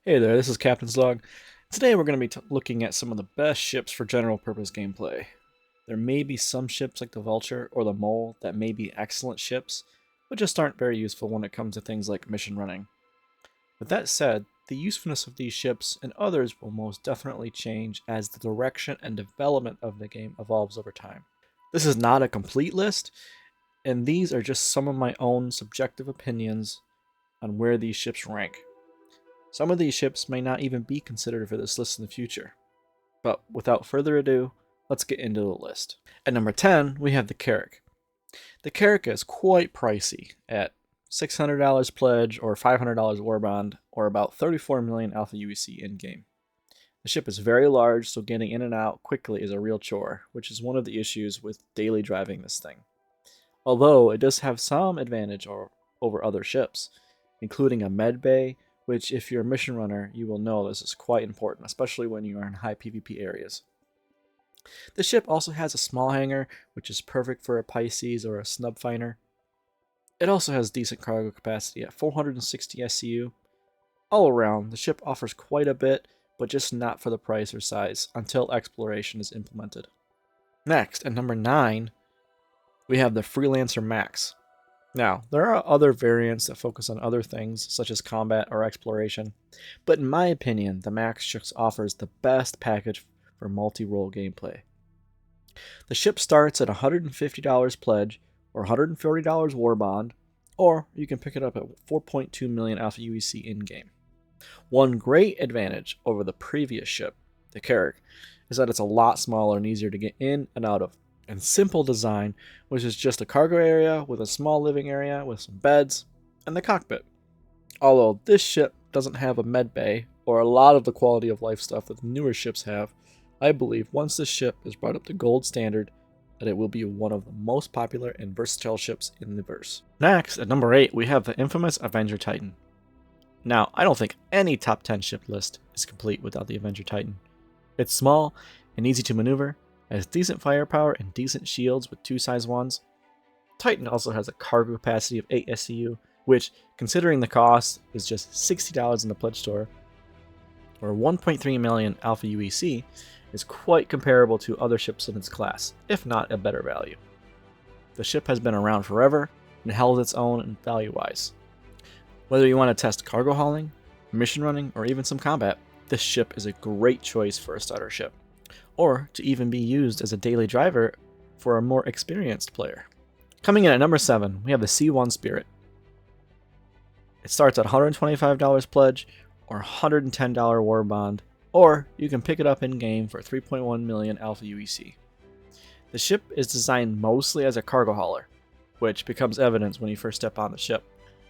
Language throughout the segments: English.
Hey there, this is Captain's Log. Today we're going to be looking at some of the best ships for general purpose gameplay. There may be some ships like the Vulture or the Mole that may be excellent ships, but just aren't very useful when it comes to things like mission running. With that said, the usefulness of these ships and others will most definitely change as the direction and development of the game evolves over time. This is not a complete list, and these are just some of my own subjective opinions on where these ships rank. Some of these ships may not even be considered for this list in the future. But without further ado, let's get into the list. At number 10, we have the Carrick. The Carrick is quite pricey at $600 pledge or $500 war bond, or about 34 million alpha UEC in-game. The ship is very large, so getting in and out quickly is a real chore, which is one of the issues with daily driving this thing. Although it does have some advantage over other ships, including a med bay, which if you're a mission runner, you will know this is quite important, especially when you are in high PvP areas. The ship also has a small hangar, which is perfect for a Pisces or a snub finder. It also has decent cargo capacity at 460 SCU. All around, the ship offers quite a bit, but just not for the price or size until exploration is implemented. Next, at number 9, we have the Freelancer Max. Now, there are other variants that focus on other things, such as combat or exploration, but in my opinion, the Max just offers the best package for multi-role gameplay. The ship starts at $150 pledge, or $140 war bond, or you can pick it up at 4.2 million alpha UEC in-game. One great advantage over the previous ship, the Carrick, is that it's a lot smaller and easier to get in and out of, and simple design, which is just a cargo area with a small living area with some beds and the cockpit. Although this ship doesn't have a med bay or a lot of the quality of life stuff that the newer ships have, I believe once this ship is brought up to gold standard that it will be one of the most popular and versatile ships in the verse. Next, at number 8, we have the infamous Avenger Titan. Now, I don't think any top 10 ship list is complete without the Avenger Titan. It's small and easy to maneuver, has decent firepower and decent shields with 2 size 1s. Titan also has a cargo capacity of 8 SCU, which, considering the cost, is just $60 in the pledge store, or 1.3 million alpha UEC, is quite comparable to other ships in its class, if not a better value. The ship has been around forever and held its own in value-wise. Whether you want to test cargo hauling, mission running, or even some combat, this ship is a great choice for a starter ship, or to even be used as a daily driver for a more experienced player. Coming in at number 7, we have the C1 Spirit. It starts at $125 pledge or $110 war bond, or you can pick it up in-game for 3.1 million alpha UEC. The ship is designed mostly as a cargo hauler, which becomes evident when you first step on the ship.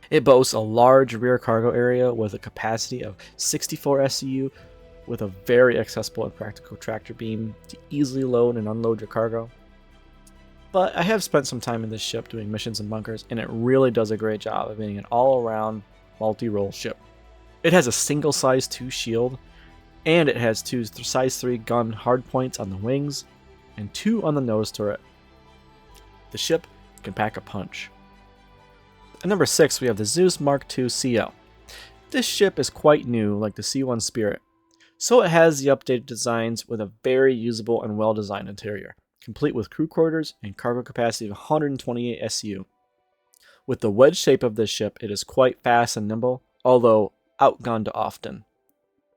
It boasts a large rear cargo area with a capacity of 64 SCU, with a very accessible and practical tractor beam to easily load and unload your cargo. But I have spent some time in this ship doing missions and bunkers, and it really does a great job of being an all-around multi-role ship. It has a single size 2 shield, and it has 2 size 3 gun hardpoints on the wings, and 2 on the nose turret. The ship can pack a punch. At number 6, we have the Zeus Mark II CL. This ship is quite new, like the C1 Spirit, so it has the updated designs with a very usable and well-designed interior, complete with crew quarters and cargo capacity of 128 SCU. With the wedge shape of this ship, it is quite fast and nimble, although outgunned often.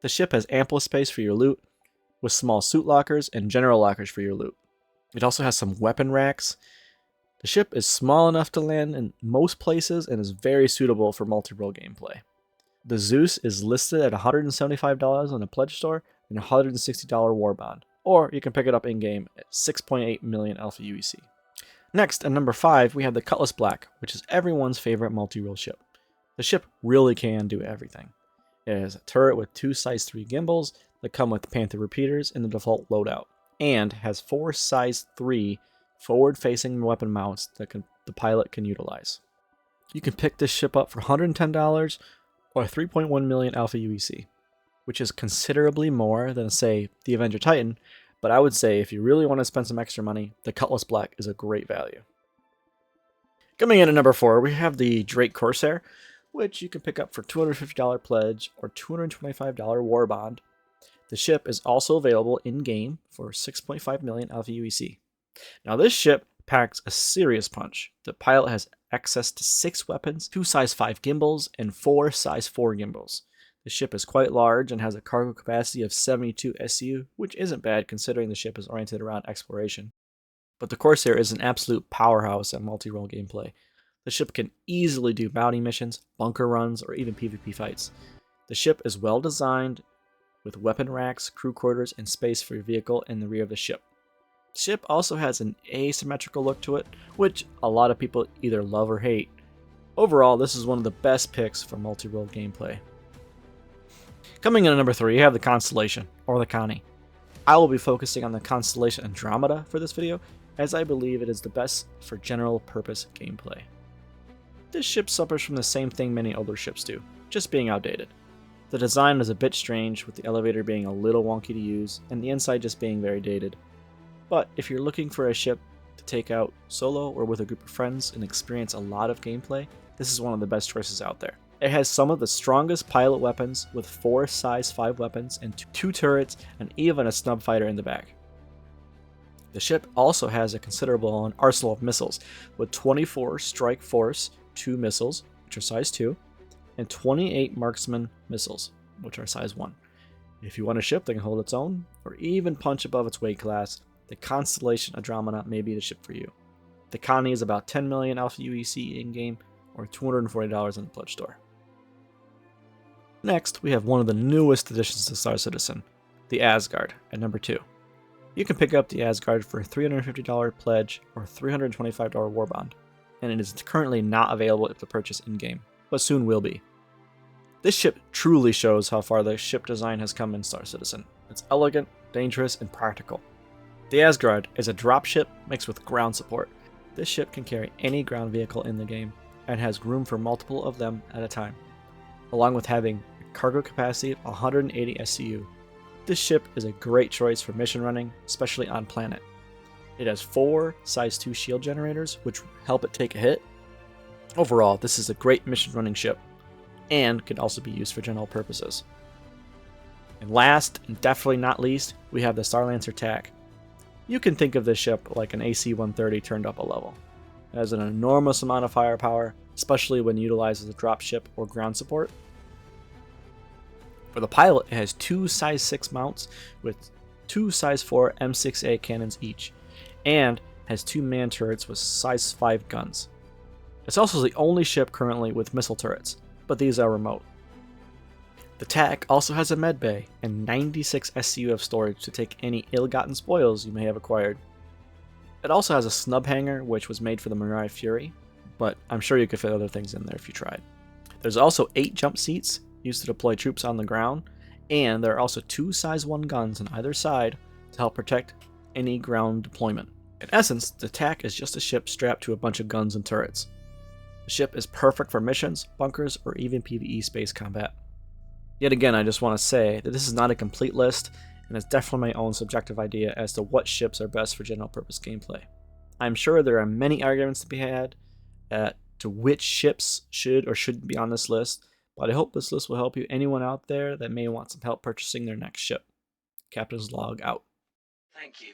The ship has ample space for your loot, with small suit lockers and general lockers for your loot. It also has some weapon racks. The ship is small enough to land in most places and is very suitable for multi-role gameplay. The Zeus is listed at $175 on the pledge store and $160 war bond, or you can pick it up in-game at 6.8 million alpha UEC. Next, at number 5, we have the Cutless Black, which is everyone's favorite multi-role ship. The ship really can do everything. It has a turret with 2 size 3 gimbals that come with Panther repeaters in the default loadout, and has 4 size 3 forward-facing weapon mounts that the pilot can utilize. You can pick this ship up for $110 or 3.1 million alpha UEC, which is considerably more than, say, the Avenger Titan, but I would say if you really want to spend some extra money, the Cutless Black is a great value. Coming in at number 4, we have the Drake Corsair. which you can pick up for $250 pledge or $225 war bond. The ship is also available in-game for 6.5 million LVUEC. Now this ship packs a serious punch. The pilot has access to 6 weapons, 2 size 5 gimbals, and 4 size 4 gimbals. The ship is quite large and has a cargo capacity of 72 SU, which isn't bad considering the ship is oriented around exploration. But the Corsair is an absolute powerhouse at multi-role gameplay. The ship can easily do bounty missions, bunker runs, or even PvP fights. The ship is well designed with weapon racks, crew quarters, and space for your vehicle in the rear of the ship. The ship also has an asymmetrical look to it, which a lot of people either love or hate. Overall, this is one of the best picks for multi-role gameplay. Coming in at number 3, you have the Constellation, or the Connie. I will be focusing on the Constellation Andromeda for this video, as I believe it is the best for general purpose gameplay. This ship suffers from the same thing many older ships do, just being outdated. The design is a bit strange, with the elevator being a little wonky to use, and the inside just being very dated. But if you're looking for a ship to take out solo or with a group of friends and experience a lot of gameplay, this is one of the best choices out there. It has some of the strongest pilot weapons with 4 size 5 weapons and 2 turrets and even a snub fighter in the back. The ship also has a considerable arsenal of missiles with 24 Strike Force 2 missiles, which are size 2, and 28 Marksman missiles, which are size 1. If you want a ship that can hold its own, or even punch above its weight class, the Constellation Andromeda may be the ship for you. The Connie is about 10 million Alpha UEC in-game, or $240 in the pledge store. Next, we have one of the newest additions to Star Citizen, the Asgard, at number 2. You can pick up the Asgard for a $350 pledge or $325 war bond, and it is currently not available if to purchase in-game, but soon will be. This ship truly shows how far the ship design has come in Star Citizen. It's elegant, dangerous, and practical. The Asgard is a dropship mixed with ground support. This ship can carry any ground vehicle in the game, and has room for multiple of them at a time, along with having a cargo capacity of 180 SCU. This ship is a great choice for mission running, especially on planet. It has 4 size 2 shield generators, which help it take a hit. Overall, this is a great mission running ship, and can also be used for general purposes. And last, and definitely not least, we have the Starlancer TAC. You can think of this ship like an AC-130 turned up a level. It has an enormous amount of firepower, especially when utilized as a dropship or ground support. For the pilot, it has 2 size 6 mounts with 2 size 4 M6A cannons each, and has 2 man turrets with size 5 guns. It's also the only ship currently with missile turrets, but these are remote. The TAC also has a med bay and 96 SCU of storage to take any ill-gotten spoils you may have acquired. It also has a snub hanger, which was made for the Mirai Fury, but I'm sure you could fit other things in there if you tried. There's also 8 jump seats used to deploy troops on the ground, and there are also 2 size 1 guns on either side to help protect any ground deployment. In essence, the TAC is just a ship strapped to a bunch of guns and turrets. The ship is perfect for missions, bunkers, or even PvE space combat. Yet again, I just want to say that this is not a complete list, and it's definitely my own subjective idea as to what ships are best for general purpose gameplay. I'm sure there are many arguments to be had to which ships should or shouldn't be on this list, but I hope this list will help you, anyone out there that may want some help purchasing their next ship. Captain's Log out. Thank you.